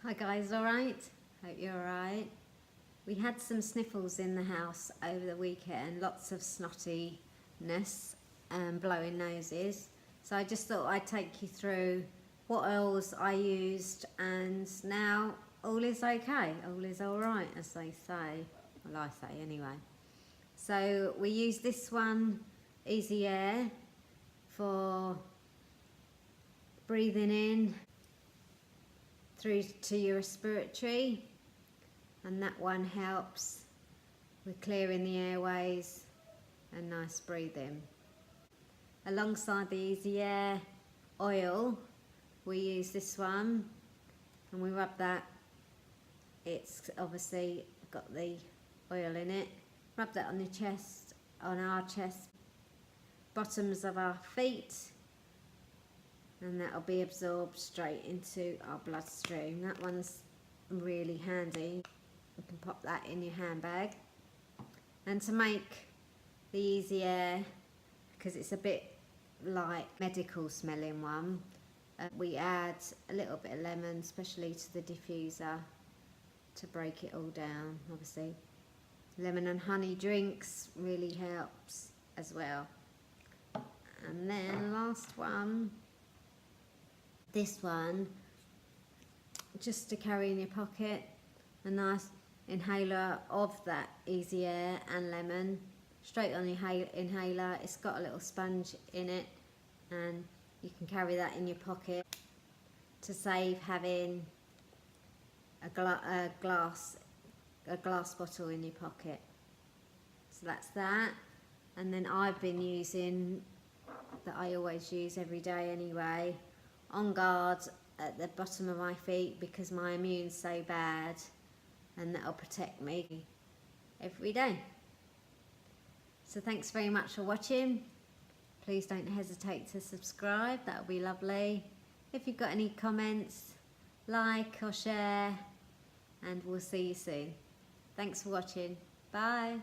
Hi guys, alright? Hope you're alright. We had some sniffles in the house over the weekend, lots of snottiness and blowing noses. So I just thought I'd take you through what oils I used, and now all is okay, all is alright, as they say. Well, I say anyway. So we use this one, Easy Air, for breathing in through to your respiratory, and that one helps with clearing the airways and nice breathing. Alongside the Easy Air oil, we use this one and we rub that. It's obviously got the oil in it. Rub that on your chest, on our chest, bottoms of our feet, and that'll be absorbed straight into our bloodstream. That one's really handy. You can pop that in your handbag. And to make the Easy Air, because it's a bit like medical smelling one, we add a little bit of lemon, especially to the diffuser, to break it all down. Obviously lemon and honey drinks really helps as well. And then last one, this one, just to carry in your pocket, a nice inhaler of that Easy Air and lemon, straight on your inhaler. It's got a little sponge in it, and you can carry that in your pocket to save having a glass bottle in your pocket. So that's that. And then I've been using, that I always use every day anyway, On Guard at the bottom of my feet, because my immune's so bad, and that'll protect me every day. So thanks very much for watching. Please don't hesitate to subscribe, that would be lovely. If you've got any comments, like or share, and we'll see you soon. Thanks for watching. Bye.